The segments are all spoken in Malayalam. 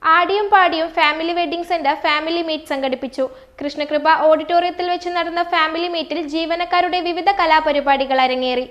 ആടിയും പാടിയും family wedding centre family meet സംഘടിപ്പിച്ചു. കൃഷ്ണകൃപ ഓഡിറ്റോറിയത്തിൽ വെച്ച് നടന്ന ഫാമിലി മീറ്റിൽ ജീവനക്കാരുടെ വിവിധ കലാപരിപാടികൾ അരങ്ങേറി.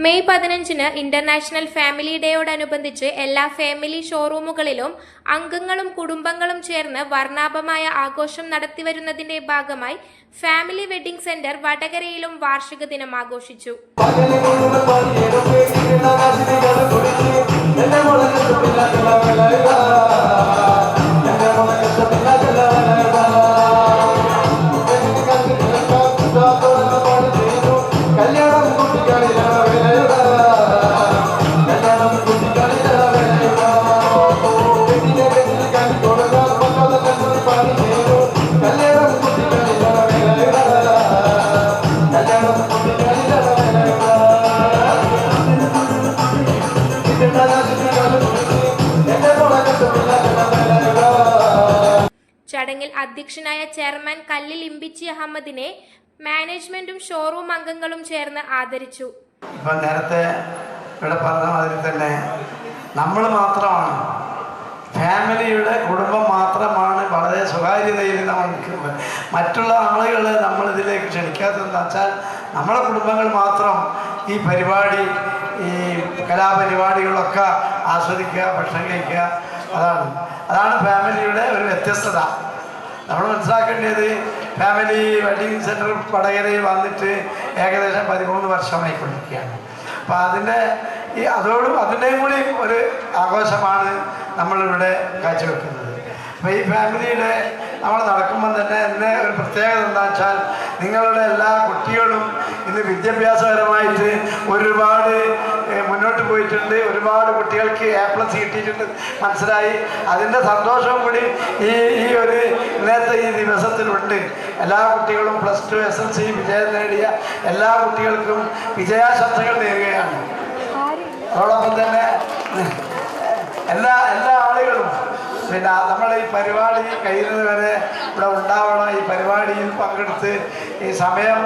മെയ് 15-ന് ഇന്റർനാഷണൽ ഫാമിലി ഡേയോടനുബന്ധിച്ച് എല്ലാ ഫാമിലി ഷോറൂമുകളിലും അംഗങ്ങളും കുടുംബങ്ങളും ചേർന്ന് വർണ്ണാഭമായ ആഘോഷം നടത്തിവരുന്നതിന്റെ ഭാഗമായി ഫാമിലി വെഡിംഗ് സെന്റർ വടകരയിലും വാർഷിക ദിനം ആഘോഷിച്ചു. ചടങ്ങിൽ അധ്യക്ഷനായ ചെയർമാൻ കല്ലിൽ ഇമ്പിച്ചി അഹമ്മദിനെ മാനേജ്മെന്റും ഷോറൂം അംഗങ്ങളും ചേർന്ന് ആദരിച്ചു. നേരത്തെ ഇവിടെ പറഞ്ഞ മാതിരി തന്നെ നമ്മൾ മാത്രമാണ്, ഫാമിലിയുടെ കുടുംബം മാത്രമാണ് വളരെ സ്വകാര്യതയിൽ നമ്മൾ നിൽക്കുന്നത്. മറ്റുള്ള ആളുകൾ നമ്മളിതിലേക്ക് ക്ഷണിക്കാത്തതെന്ന് വെച്ചാൽ നമ്മളെ കുടുംബങ്ങൾ മാത്രം ഈ പരിപാടി, ഈ കലാപരിപാടികളൊക്കെ ആസ്വദിക്കുക, ഭക്ഷണം കഴിക്കുക, അതാണ് ഫാമിലിയുടെ ഒരു വ്യത്യസ്തത. നമ്മൾ മനസ്സിലാക്കേണ്ടത് ഫാമിലി വെഡിങ് സെൻറ്റർ വടകരയിൽ വന്നിട്ട് ഏകദേശം 13 വർഷമായിക്കൊണ്ടിരിക്കുകയാണ്. അപ്പോൾ അതിൻ്റെയും കൂടി ഒരു ആഘോഷമാണ് നമ്മളിവിടെ കാഴ്ചവെക്കുന്നത്. അപ്പോൾ ഈ ഫാമിലിയുടെ നമ്മൾ നടക്കുമ്പോൾ തന്നെ ഇതിൻ്റെ ഒരു പ്രത്യേകത എന്താ വെച്ചാൽ നിങ്ങളുടെ എല്ലാ കുട്ടികളും ഇന്ന് വിദ്യാഭ്യാസപരമായിട്ട് ഒരുപാട് മുന്നോട്ട് പോയിട്ടുണ്ട്. ഒരുപാട് കുട്ടികൾക്ക് A+ കിട്ടിയിട്ടുണ്ട് മനസ്സിലായി. അതിൻ്റെ സന്തോഷവും കൂടി ഈ ഒരു ഇന്നത്തെ ഈ ദിവസത്തിലുണ്ട്. എല്ലാ കുട്ടികളും +2 SSLC വിജയം നേടിയ എല്ലാ കുട്ടികൾക്കും വിജയാശംസകൾ നേരുകയാണ്. അതോടൊപ്പം തന്നെ എല്ലാ ആളുകളും പിന്നെ നമ്മൾ ഈ പരിപാടി കഴിയുന്നത് വരെ ഇവിടെ ഉണ്ടാവണം. ഈ പരിപാടിയിൽ പങ്കെടുത്ത് ഈ സമയം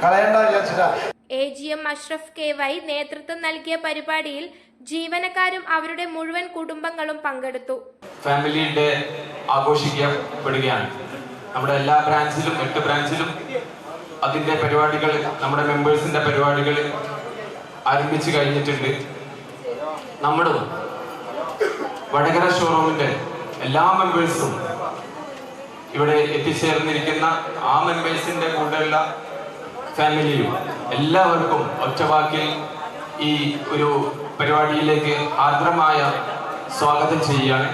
കളയേണ്ട വിചാരിച്ചിട്ടാണ്. AGM അഷ്റഫ് KY നേതൃത്വം നൽകിയ പരിപാടിയിൽ ജീവനക്കാരും അവരുടെ മുഴുവൻ കുടുംബങ്ങളും പങ്കെടുത്തു. ഫാമിലി ഡേ ആഘോഷിക്കപ്പെടുകയാണ്. നമ്മുടെ എല്ലാ ബ്രാഞ്ചിലും 8 ബ്രാഞ്ചിലും അതിൻ്റെ പരിപാടികൾ, നമ്മുടെ മെമ്പേഴ്സിൻ്റെ പരിപാടികൾ ആരംഭിച്ചു കഴിഞ്ഞിട്ടുണ്ട്. നമ്മളും വടകര ഷോറൂമിൻ്റെ എല്ലാ മെമ്പേഴ്സും ഇവിടെ എത്തിച്ചേർന്നിരിക്കുന്ന ആ മെമ്പേഴ്സിൻ്റെ കൂടെയുള്ള ഫാമിലിയും എല്ലാവർക്കും ഒറ്റവാക്കിൽ ഈ ഒരു പരിപാടിയിലേക്ക് ആർദ്രമായ സ്വാഗതം ചെയ്യുകയാണ്.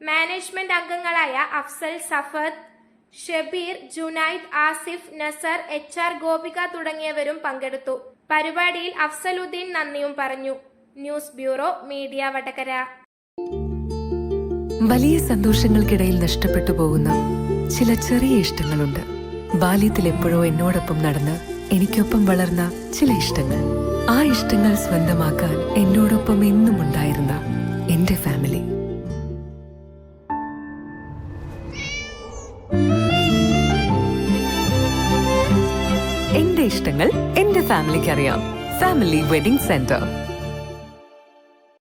മാനേജ്മെന്റ് അംഗങ്ങളായ അഫ്സൽ, സഫദ്, ഷബീർ, ജുനൈദ്, ആസിഫ്, നസർ, HR ഗോപിക തുടങ്ങിയവരും പങ്കെടുത്തു. പരിപാടിയിൽ അഫ്സലുദ്ദീൻ നന്ദിയും പറഞ്ഞു. News bureau, media Vadakara. വലിയ സന്തോഷങ്ങൾക്കിടയിൽ നഷ്ടപ്പെട്ടു പോകുന്ന ചില ചെറിയ ഇഷ്ടങ്ങളുണ്ട്. ബാല്യത്തിൽ എപ്പോഴോ എന്നോടൊപ്പം നടന്ന് എനിക്കൊപ്പം വളർന്ന ചില ഇഷ്ടങ്ങൾ. ആ ഇഷ്ടങ്ങൾ സ്വന്തമാക്കാൻ എന്നോടൊപ്പം എന്നും ഉണ്ടായിരുന്ന എന്റെ ഫാമിലി. എന്റെ ഇഷ്ടങ്ങൾ എന്റെ ഫാമിലിക്ക് അറിയാം. Family wedding centre.